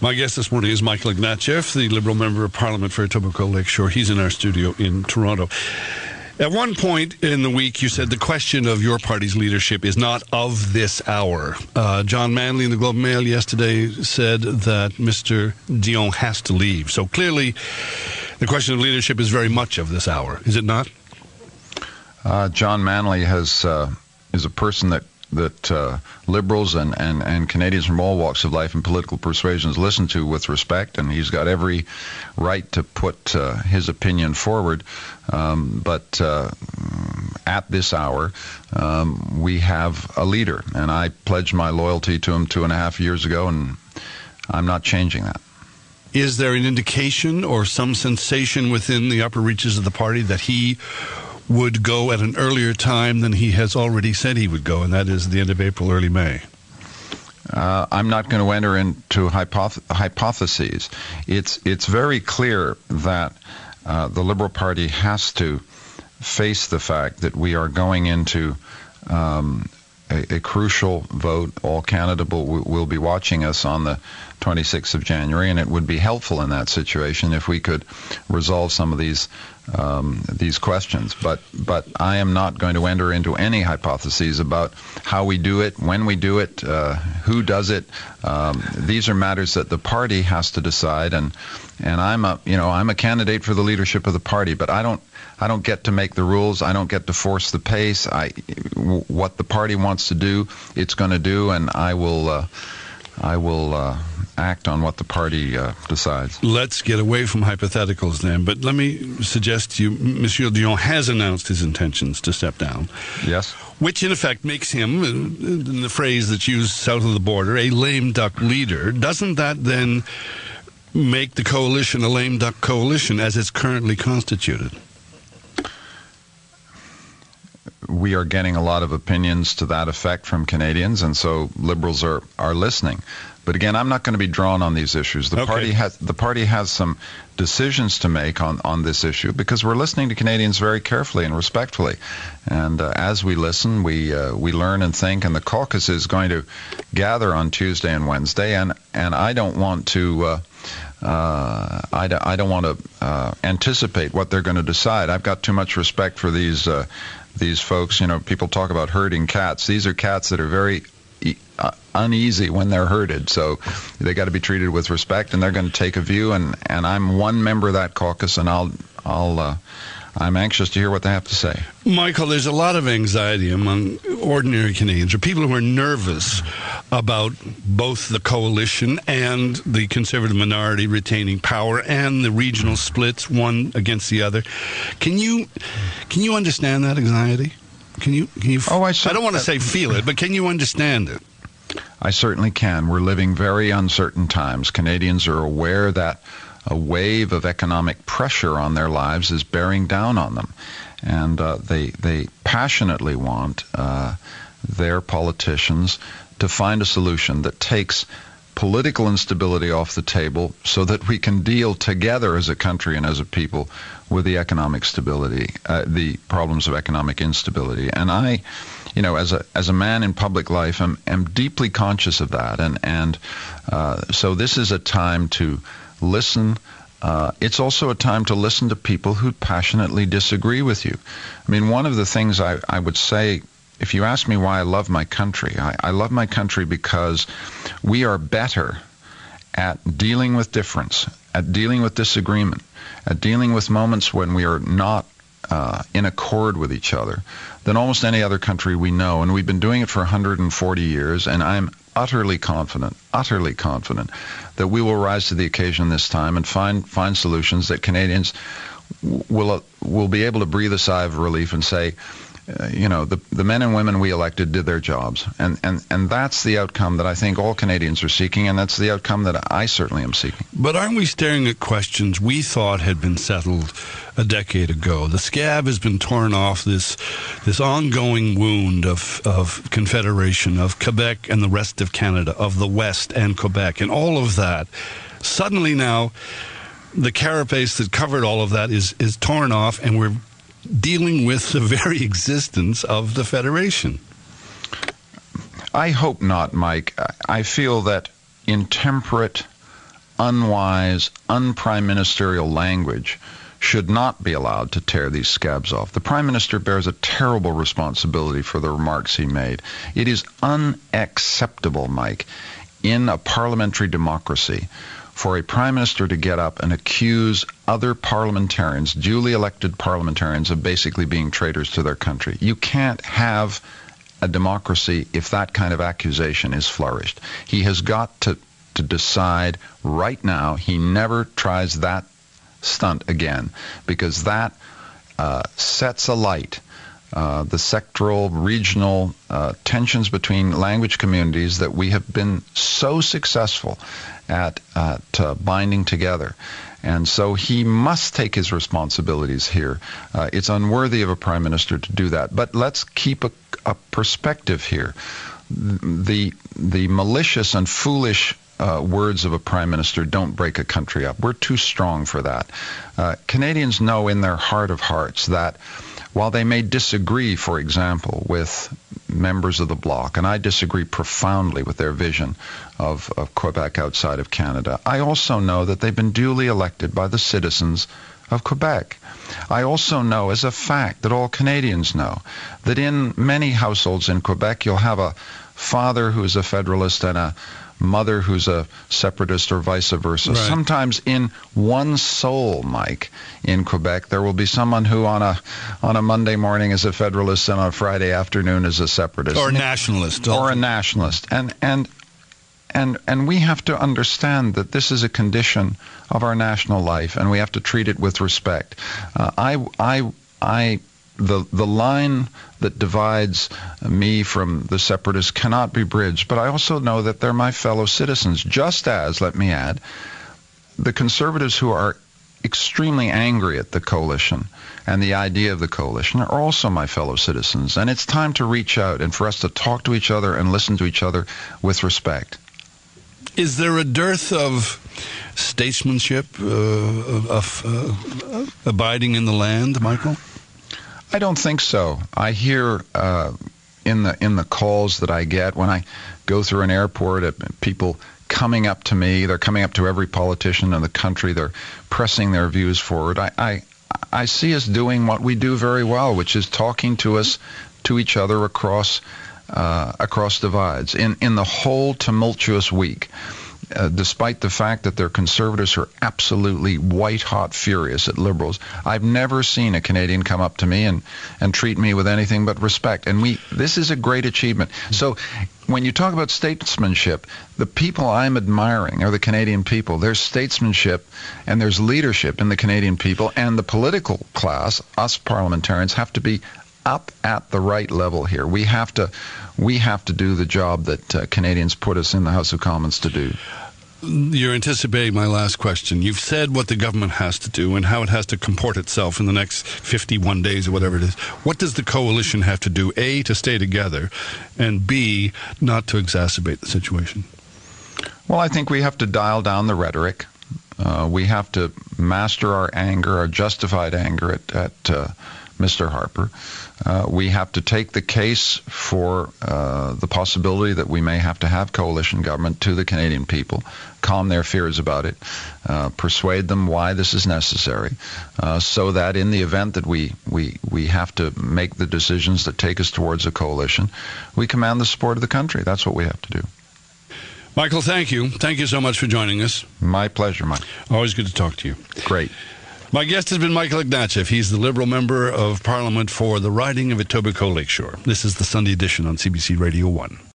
My guest this morning is Michael Ignatieff, the Liberal Member of Parliament for Etobicoke Lakeshore. He's in our studio in Toronto. At one point in the week, you said the question of your party's leadership is not of this hour. John Manley in the Globe and Mail yesterday said that Mr. Dion has to leave. So clearly, the question of leadership is very much of this hour, is it not? John Manley is a person that Liberals and Canadians from all walks of life and political persuasions listen to with respect, and he's got every right to put his opinion forward. But at this hour, we have a leader, and I pledged my loyalty to him 2.5 years ago, and I'm not changing that. Is there an indication or some sensation within the upper reaches of the party that he would go at an earlier time than he has already said he would go, and that is the end of April, early May? I'm not going to enter into hypotheses. It's very clear that the Liberal Party has to face the fact that we are going into a crucial vote. All Canada will be watching us on the 26th of January, and it would be helpful in that situation if we could resolve some of these questions. But I am not going to enter into any hypotheses about how we do it, when we do it, who does it. These are matters that the party has to decide, and I'm a candidate for the leadership of the party, but I don't get to make the rules. I don't get to force the pace. What the party wants to do, it's going to do, and I will act on what the party decides. Let's get away from hypotheticals then, but let me suggest to you, Monsieur Dion has announced his intentions to step down. Yes. Which in effect makes him, in the phrase that's used south of the border, a lame duck leader. Doesn't that then make the coalition a lame duck coalition as it's currently constituted? We are getting a lot of opinions to that effect from Canadians, and so Liberals are listening. But again, I'm not going to be drawn on these issues. The party has some decisions to make on this issue, because we're listening to Canadians very carefully and respectfully. And as we listen, we learn and think. And the caucus is going to gather on Tuesday and Wednesday. And I don't want to. I don't want to anticipate what they're going to decide. I've got too much respect for these folks. You know, people talk about herding cats. These are cats that are very uneasy when they're herded, so they got to be treated with respect, and they're going to take a view, and I'm one member of that caucus, and I'm anxious to hear what they have to say. Michael, there's a lot of anxiety among ordinary Canadians, or people who are nervous about both the coalition and the Conservative minority retaining power and the regional splits, one against the other. Can you understand that anxiety? Can you? I don't want to say feel it, but can you understand it? I certainly can. We're living very uncertain times. Canadians are aware that a wave of economic pressure on their lives is bearing down on them, and they passionately want their politicians to find a solution that takes political instability off the table so that we can deal together as a country and as a people with the economic stability, the problems of economic instability. And I, as a man in public life, am deeply conscious of that. And so this is a time to listen. It's also a time to listen to people who passionately disagree with you. I mean, one of the things I would say, if you ask me why I love my country, I love my country because we are better at dealing with difference, at dealing with disagreement, at dealing with moments when we are not in accord with each other than almost any other country we know. And we've been doing it for 140 years, and I'm utterly confident that we will rise to the occasion this time and find solutions that Canadians will be able to breathe a sigh of relief and say, the men and women we elected did their jobs. And that's the outcome that I think all Canadians are seeking, and that's the outcome that I certainly am seeking. But aren't we staring at questions we thought had been settled a decade ago? The scab has been torn off this ongoing wound of Confederation, of Quebec and the rest of Canada, of the West and Quebec, and all of that. Suddenly now, the carapace that covered all of that is torn off, and we're dealing with the very existence of the Federation. I hope not, Mike. I feel that in temperate unwise, un-prime ministerial language should not be allowed to tear these scabs off. The Prime Minister bears a terrible responsibility for the remarks he made. It is unacceptable, Mike, in a parliamentary democracy for a Prime Minister to get up and accuse other parliamentarians, duly elected parliamentarians, of basically being traitors to their country. You can't have a democracy if that kind of accusation is flourished. He has got to decide right now he never tries that stunt again, because that sets alight the sectoral, regional tensions between language communities that we have been so successful at binding together. And so he must take his responsibilities here. It's unworthy of a prime minister to do that. But let's keep a perspective here. The malicious and foolish words of a prime minister don't break a country up. We're too strong for that. Canadians know in their heart of hearts that while they may disagree, for example, with members of the Bloc, and I disagree profoundly with their vision of Quebec outside of Canada, I also know that they've been duly elected by the citizens of Quebec. I also know as a fact that all Canadians know that in many households in Quebec you'll have a father who is a federalist and a mother who's a separatist, or vice versa. Right. Sometimes in one soul, Mike, in Quebec, there will be someone who on a Monday morning is a federalist and on a Friday afternoon is a separatist. Or a nationalist. Or a nationalist. And we have to understand that this is a condition of our national life, and we have to treat it with respect. The line that divides me from the separatists cannot be bridged, but I also know that they're my fellow citizens, just as, let me add, the Conservatives who are extremely angry at the coalition and the idea of the coalition are also my fellow citizens. And it's time to reach out and for us to talk to each other and listen to each other with respect. Is there a dearth of statesmanship, of abiding in the land, Michael? I don't think so. I hear in the calls that I get when I go through an airport, people coming up to me. They're coming up to every politician in the country. They're pressing their views forward. I see us doing what we do very well, which is talking to each other across divides. In the whole tumultuous week, despite the fact that they're Conservatives who are absolutely white-hot furious at Liberals, I've never seen a Canadian come up to me and treat me with anything but respect. And this is a great achievement. So when you talk about statesmanship, the people I'm admiring are the Canadian people. There's statesmanship and there's leadership in the Canadian people, and the political class, us parliamentarians, have to be up at the right level here. We have to do the job that Canadians put us in the House of Commons to do. You're anticipating my last question. You've said what the government has to do and how it has to comport itself in the next 51 days or whatever it is. What does the coalition have to do, A, to stay together, and B, not to exacerbate the situation? Well, I think we have to dial down the rhetoric. We have to master our anger, our justified anger at Mr. Harper. We have to take the case for the possibility that we may have to have coalition government to the Canadian people, calm their fears about it, persuade them why this is necessary, so that in the event that we have to make the decisions that take us towards a coalition, we command the support of the country. That's what we have to do. Michael, thank you. Thank you so much for joining us. My pleasure, Mike. Always good to talk to you. Great. My guest has been Michael Ignatieff. He's the Liberal Member of Parliament for the riding of Etobicoke Lakeshore. This is the Sunday edition on CBC Radio 1.